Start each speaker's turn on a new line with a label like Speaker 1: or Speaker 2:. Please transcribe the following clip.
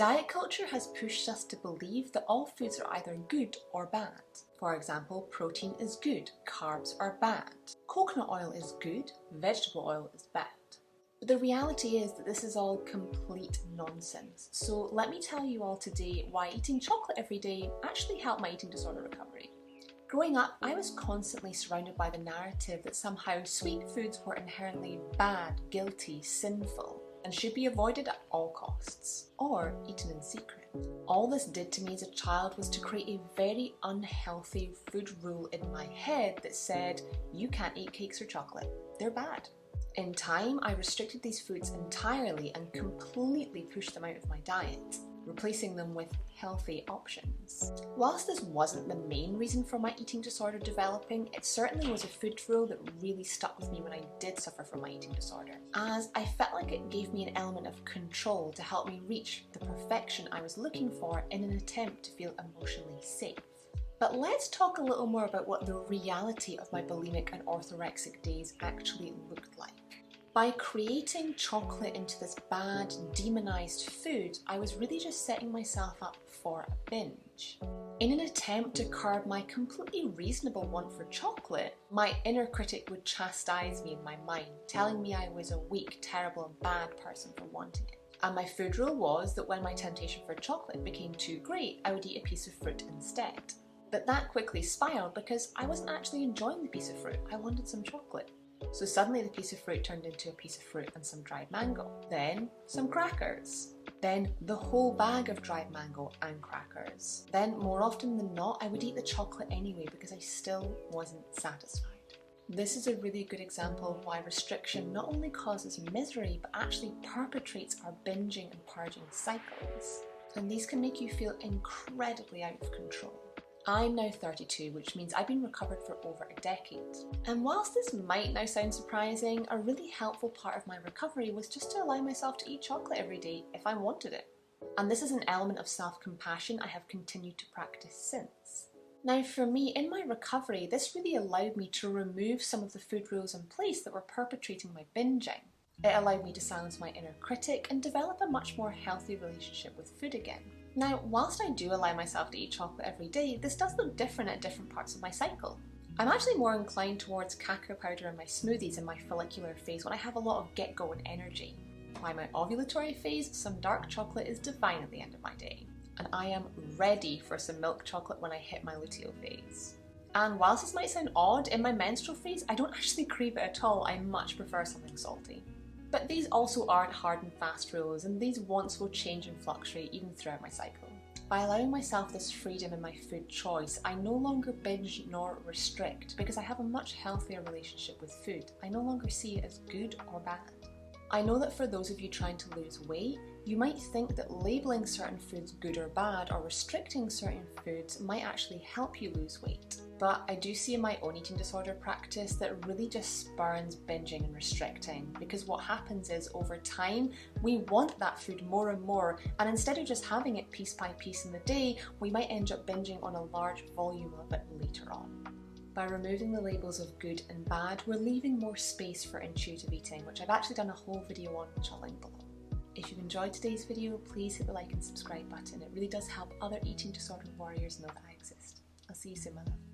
Speaker 1: Diet culture has pushed us to believe that all foods are either good or bad. For example, protein is good, carbs are bad. Coconut oil is good, vegetable oil is bad. But the reality is that this is all complete nonsense. So let me tell you all today why eating chocolate every day actually helped my eating disorder recovery. Growing up, I was constantly surrounded by the narrative that somehow sweet foods were inherently bad, guilty, sinful, and should be avoided at all costs, or eaten in secret. All this did to me as a child was to create a very unhealthy food rule in my head that said, you can't eat cakes or chocolate, they're bad. In time, I restricted these foods entirely and completely pushed them out of my diet, replacing them with healthy options. Whilst this wasn't the main reason for my eating disorder developing, it certainly was a food rule that really stuck with me when I did suffer from my eating disorder, as I felt like it gave me an element of control to help me reach the perfection I was looking for in an attempt to feel emotionally safe. But let's talk a little more about what the reality of my bulimic and orthorexic days actually looked like. By creating chocolate into this bad, demonized food, I was really just setting myself up for a binge. In an attempt to curb my completely reasonable want for chocolate, my inner critic would chastise me in my mind, telling me I was a weak, terrible, and bad person for wanting it. And my food rule was that when my temptation for chocolate became too great, I would eat a piece of fruit instead. But that quickly spiraled because I wasn't actually enjoying the piece of fruit, I wanted some chocolate. So suddenly the piece of fruit turned into a piece of fruit and some dried mango. Then some crackers. Then the whole bag of dried mango and crackers. Then more often than not, I would eat the chocolate anyway because I still wasn't satisfied. This is a really good example of why restriction not only causes misery, but actually perpetrates our binging and purging cycles. And these can make you feel incredibly out of control. I'm now 32, which means I've been recovered for over a decade. And whilst this might now sound surprising, a really helpful part of my recovery was just to allow myself to eat chocolate every day if I wanted it. And this is an element of self-compassion I have continued to practice since. Now for me, in my recovery, this really allowed me to remove some of the food rules in place that were perpetrating my binging. It allowed me to silence my inner critic and develop a much more healthy relationship with food again. Now, whilst I do allow myself to eat chocolate every day, this does look different at different parts of my cycle. I'm actually more inclined towards cacao powder in my smoothies in my follicular phase when I have a lot of get-go and energy. By my ovulatory phase, some dark chocolate is divine at the end of my day. And I am ready for some milk chocolate when I hit my luteal phase. And whilst this might sound odd, in my menstrual phase, I don't actually crave it at all. I much prefer something salty. But these also aren't hard and fast rules, and these wants will change and fluctuate even throughout my cycle. By allowing myself this freedom in my food choice, I no longer binge nor restrict because I have a much healthier relationship with food. I no longer see it as good or bad. I know that for those of you trying to lose weight, you might think that labeling certain foods good or bad or restricting certain foods might actually help you lose weight. But I do see in my own eating disorder practice that it really just spurns binging and restricting, because what happens is over time we want that food more and more, and instead of just having it piece by piece in the day, we might end up binging on a large volume of it later on. By removing the labels of good and bad, we're leaving more space for intuitive eating, which I've actually done a whole video on, which I'll link below. If you've enjoyed today's video, please hit the like and subscribe button. It really does help other eating disorder warriors know that I exist. I'll see you soon, my love.